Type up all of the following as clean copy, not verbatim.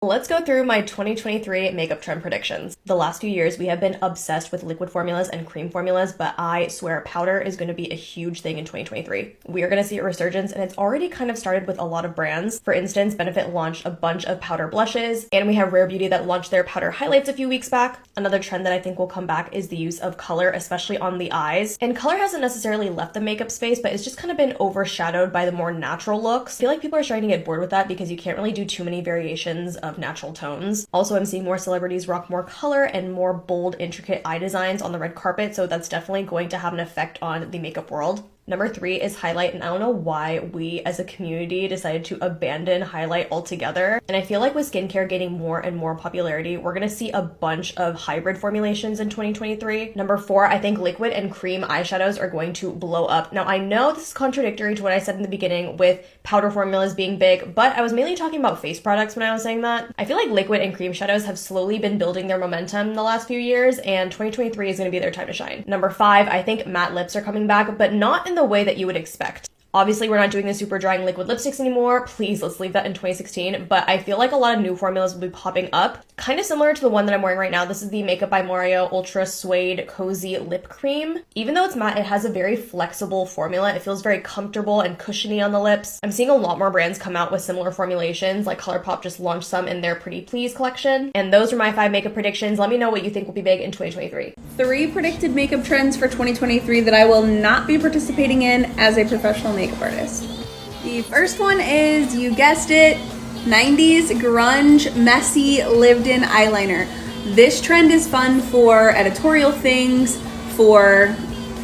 Let's go through my 2023 makeup trend predictions. The last few years, we have been obsessed with liquid formulas and cream formulas, but I swear powder is going to be a huge thing in 2023. We are going to see a resurgence, and it's already kind of started with a lot of brands. For instance, Benefit launched a bunch of powder blushes, and we have Rare Beauty that launched their powder highlights a few weeks back. Another trend that I think will come back is the use of color, especially on the eyes. And color hasn't necessarily left the makeup space, but it's just kind of been overshadowed by the more natural looks. I feel like people are starting to get bored with that because you can't really do too many variations of natural tones. Also, I'm seeing more celebrities rock more color and more bold, intricate eye designs on the red carpet, so that's definitely going to have an effect on the makeup world. Number 3 is highlight, and I don't know why we as a community decided to abandon highlight altogether. And I feel like with skincare gaining more and more popularity, we're gonna see a bunch of hybrid formulations in 2023. Number 4, I think liquid and cream eyeshadows are going to blow up. Now, I know this is contradictory to what I said in the beginning with powder formulas being big, but I was mainly talking about face products when I was saying that. I feel like liquid and cream shadows have slowly been building their momentum in the last few years, and 2023 is gonna be their time to shine. Number 5, I think matte lips are coming back, but not in the way that you would expect. Obviously, we're not doing the super drying liquid lipsticks anymore. Please, let's leave that in 2016. But I feel like a lot of new formulas will be popping up. Kind of similar to the one that I'm wearing right now. This is the Makeup by Morio Ultra Suede Cozy Lip Cream. Even though it's matte, it has a very flexible formula. It feels very comfortable and cushiony on the lips. I'm seeing a lot more brands come out with similar formulations. Like ColourPop just launched some in their Pretty Please collection. And those are my 5 makeup predictions. Let me know what you think will be big in 2023. 3 predicted makeup trends for 2023 that I will not be participating in as a professional makeup artist. The first one is, you guessed it, 90s grunge messy lived-in eyeliner. This trend is fun for editorial things, for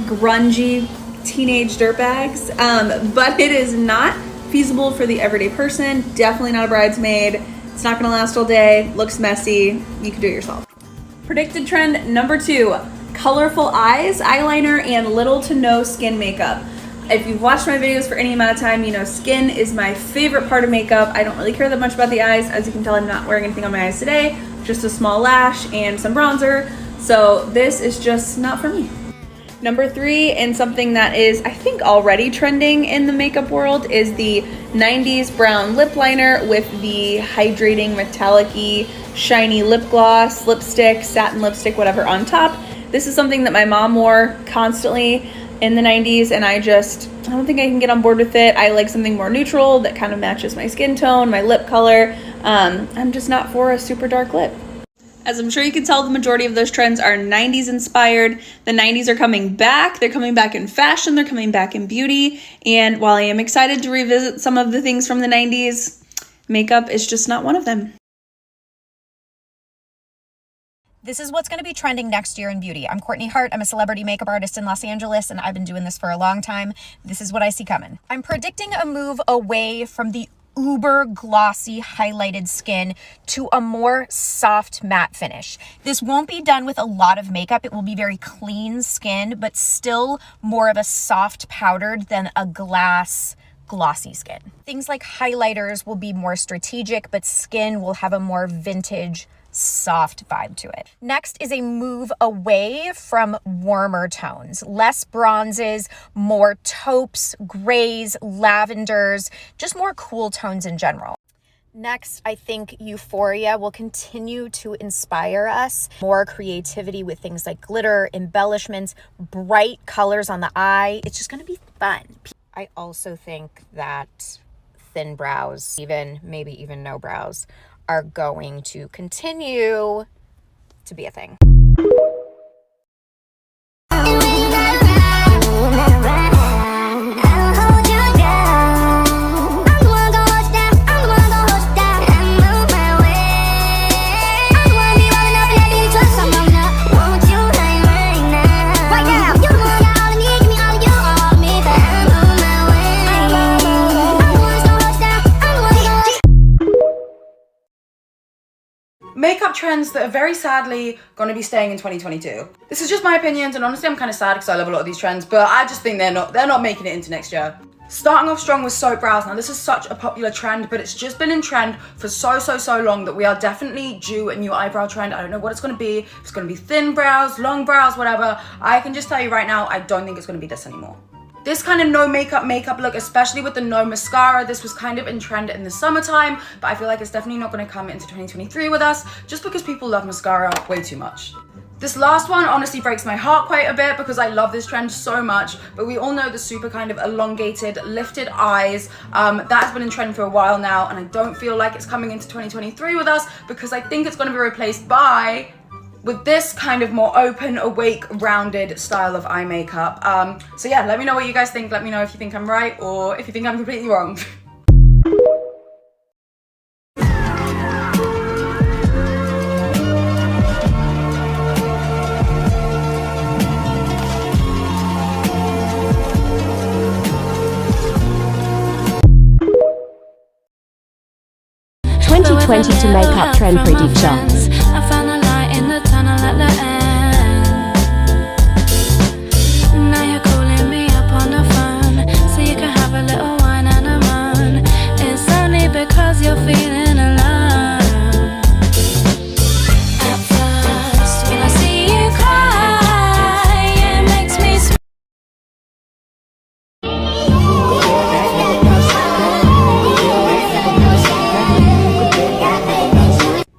grungy teenage dirtbags, but it is not feasible for the everyday person. Definitely not a bridesmaid. It's not gonna last all day, looks messy, you can do it yourself. Predicted trend number 2, colorful eyes, eyeliner, and little to no skin makeup. If you've watched my videos for any amount of time, you know skin is my favorite part of makeup. I don't really care that much about the eyes. As you can tell, I'm not wearing anything on my eyes today, just a small lash and some bronzer. So this is just not for me. Number 3, and something that is, I think, already trending in the makeup world, is the 90s brown lip liner with the hydrating metallic-y shiny lip gloss, lipstick, satin lipstick, whatever on top. This is something that my mom wore constantly in the 90s, and I don't think I can get on board with it. I like something more neutral that kind of matches my skin tone, my lip color. I'm just not for a super dark lip. As I'm sure you can tell, the majority of those trends are 90s inspired. The 90s are coming back. They're coming back in fashion. They're coming back in beauty. And while I am excited to revisit some of the things from the 90s, makeup is just not one of them. This is what's going to be trending next year in beauty. I'm Courtney Hart. I'm a celebrity makeup artist in Los Angeles, and I've been doing this for a long time. This is what I see coming. I'm predicting a move away from the uber glossy highlighted skin to a more soft matte finish. This won't be done with a lot of makeup. It will be very clean skin, but still more of a soft powdered than a glass glossy skin. Things like highlighters will be more strategic, but skin will have a more vintage, soft vibe to it. Next is a move away from warmer tones, less bronzes, more taupes, grays, lavenders, just more cool tones in general. Next, I think Euphoria will continue to inspire us. More creativity with things like glitter, embellishments, bright colors on the eye. It's just going to be fun. I also think that thin brows, maybe even no brows, are going to continue to be a thing. Makeup trends that are very sadly going to be staying in 2022. This is just my opinions, and honestly I'm kind of sad because I love a lot of these trends, but I just think they're not making it into next year. Starting off strong with soap brows. Now this is such a popular trend, but it's just been in trend for so long that we are definitely due a new eyebrow trend. I don't know what it's going to be. If it's going to be thin brows, long brows, whatever. I can just tell you right now, I don't think it's going to be this anymore. This kind of no makeup look, especially with the no mascara, this was kind of in trend in the summertime, but I feel like it's definitely not going to come into 2023 with us, just because people love mascara way too much. This last one honestly breaks my heart quite a bit because I love this trend so much, but we all know the super kind of elongated, lifted eyes. That's been in trend for a while now, and I don't feel like it's coming into 2023 with us because I think it's going to be replaced with this kind of more open, awake, rounded style of eye makeup. So yeah, let me know what you guys think. Let me know if you think I'm right or if you think I'm completely wrong. To makeup trend predictions. I found a light in the tunnel at the end. Now you're calling me up on the phone, so you can have a little wine and a moan. It's only because you're feeling alone. At first, when I see you cry, it makes me smile.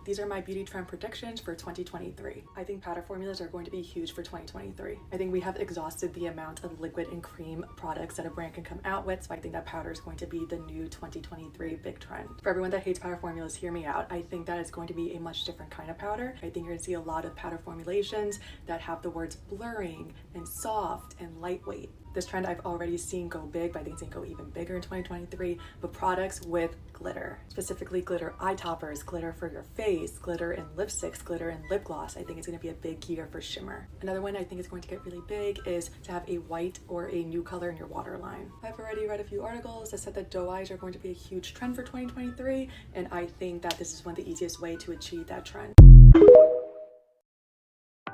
These are my beauty trend predictions for 2023. I think powder formulas are going to be huge for 2023. I think we have exhausted the amount of liquid and cream products that a brand can come out with, so I think that powder is going to be the new 2023 big trend. For everyone that hates powder formulas, hear me out. I think that it's going to be a much different kind of powder. I think you're going to see a lot of powder formulations that have the words blurring and soft and lightweight. This trend I've already seen go big, but I think it's gonna go even bigger in 2023, but products with glitter, specifically glitter eye toppers, glitter for your face, glitter in lipsticks, glitter in lip gloss. I think it's gonna be a big year for shimmer. Another one I think is going to get really big is to have a white or a new color in your waterline. I've already read a few articles that said that doe eyes are going to be a huge trend for 2023, and I think that this is one of the easiest way to achieve that trend.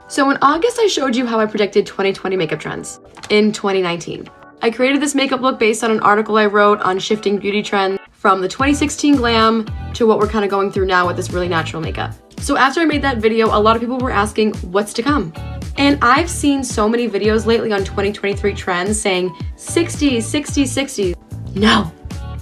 So in August, I showed you how I predicted 2020 makeup trends in 2019. I created this makeup look based on an article I wrote on shifting beauty trends from the 2016 glam to what we're kind of going through now with this really natural makeup. So after I made that video, a lot of people were asking what's to come. And I've seen so many videos lately on 2023 trends saying 60s, 60s, 60s. No,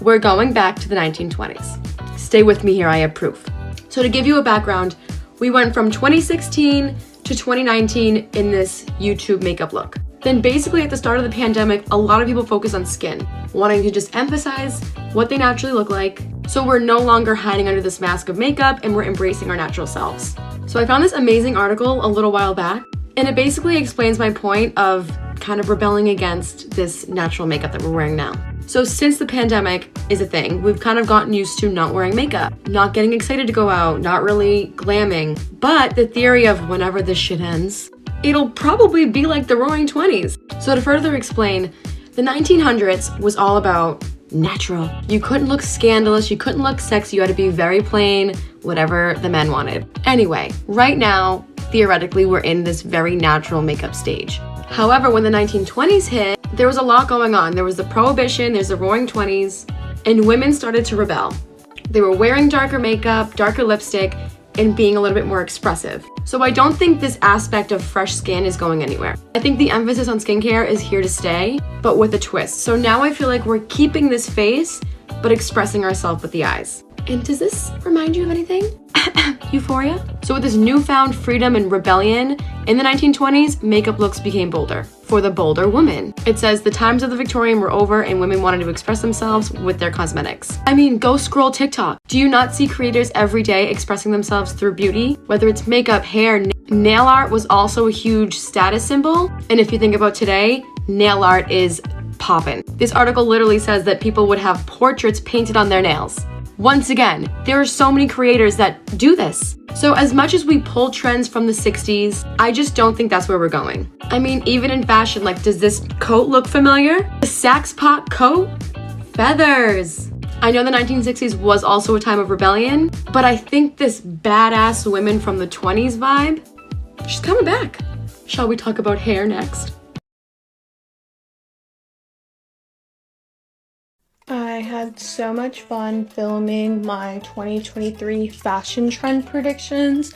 we're going back to the 1920s. Stay with me here, I have proof. So to give you a background, we went from 2016 to 2019 in this YouTube makeup look. Then basically at the start of the pandemic, a lot of people focus on skin, wanting to just emphasize what they naturally look like. So we're no longer hiding under this mask of makeup and we're embracing our natural selves. So I found this amazing article a little while back, and it basically explains my point of kind of rebelling against this natural makeup that we're wearing now. So since the pandemic is a thing, we've kind of gotten used to not wearing makeup, not getting excited to go out, not really glamming. But the theory of whenever this shit ends, it'll probably be like the roaring 20s. So to further explain, the 1900s was all about natural. You couldn't look scandalous, you couldn't look sexy, you had to be very plain, whatever the men wanted. Anyway, right now, theoretically, we're in this very natural makeup stage. However, when the 1920s hit, there was a lot going on. There was the Prohibition, there's the roaring 20s, and women started to rebel. They were wearing darker makeup, darker lipstick, and being a little bit more expressive. So I don't think this aspect of fresh skin is going anywhere. I think the emphasis on skincare is here to stay, but with a twist. So now I feel like we're keeping this face, but expressing ourselves with the eyes. And does this remind you of anything? Euphoria? So with this newfound freedom and rebellion, in the 1920s, makeup looks became bolder. For the bolder woman. It says the times of the Victorian were over and women wanted to express themselves with their cosmetics. I mean, go scroll TikTok. Do you not see creators every day expressing themselves through beauty? Whether it's makeup, hair, nail art was also a huge status symbol. And if you think about today, nail art is poppin'. This article literally says that people would have portraits painted on their nails. Once again, there are so many creators that do this. So as much as we pull trends from the 60s, I just don't think that's where we're going. I mean, even in fashion, like, does this coat look familiar? The Saks Pot coat? Feathers. I know the 1960s was also a time of rebellion, but I think this badass women from the 20s vibe, she's coming back. Shall we talk about hair next? I had so much fun filming my 2023 fashion trend predictions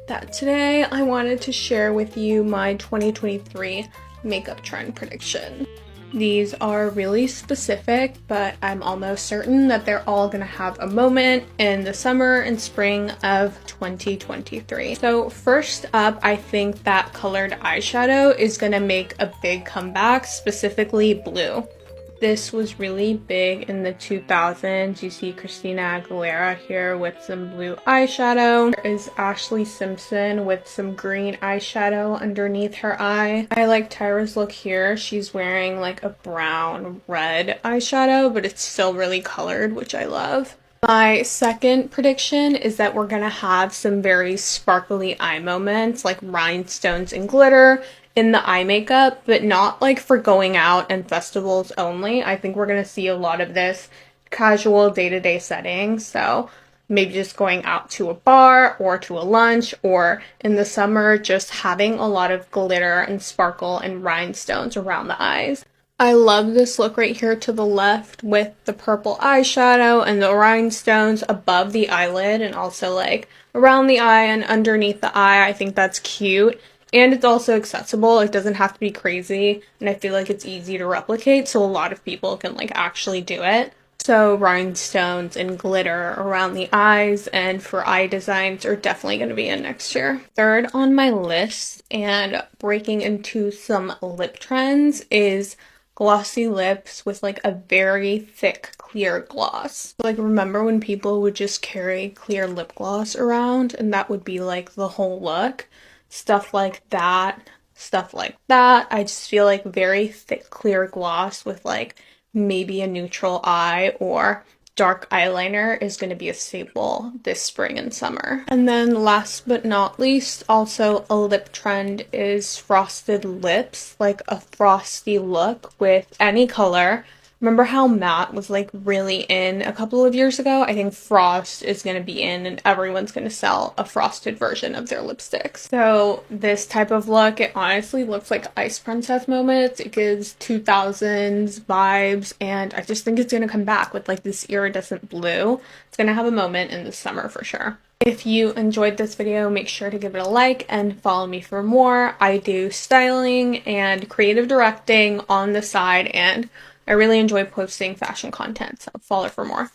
that today I wanted to share with you my 2023 makeup trend prediction. These are really specific, but I'm almost certain that they're all gonna have a moment in the summer and spring of 2023. So first up, I think that colored eyeshadow is gonna make a big comeback, specifically blue. This was really big in the 2000s. You see Christina Aguilera here with some blue eyeshadow. There is Ashley Simpson with some green eyeshadow underneath her eye. I like Tyra's look here. She's wearing like a brown red eyeshadow, but it's still really colored, which I love. My second prediction is that we're gonna have some very sparkly eye moments, like rhinestones and glitter in the eye makeup, but not like for going out and festivals only. I think we're gonna see a lot of this casual day-to-day settings. So maybe just going out to a bar or to a lunch, or in the summer, just having a lot of glitter and sparkle and rhinestones around the eyes. I love this look right here to the left with the purple eyeshadow and the rhinestones above the eyelid and also like around the eye and underneath the eye. I think that's cute. And it's also accessible. It doesn't have to be crazy. And I feel like it's easy to replicate, so a lot of people can like actually do it. So rhinestones and glitter around the eyes and for eye designs are definitely going to be in next year. Third on my list, and breaking into some lip trends, is glossy lips with like a very thick clear gloss. Like, remember when people would just carry clear lip gloss around and that would be like the whole look? Stuff like that, stuff like that. I just feel like very thick clear gloss with like maybe a neutral eye or dark eyeliner is going to be a staple this spring and summer. And then last but not least, also a lip trend is frosted lips, like a frosty look with any color. Remember how matte was like really in a couple of years ago? I think frost is going to be in and everyone's going to sell a frosted version of their lipsticks. So this type of look, it honestly looks like Ice Princess moments. It gives 2000s vibes and I just think it's going to come back with like this iridescent blue. It's going to have a moment in the summer for sure. If you enjoyed this video, make sure to give it a like and follow me for more. I do styling and creative directing on the side and I really enjoy posting fashion content, so follow for more.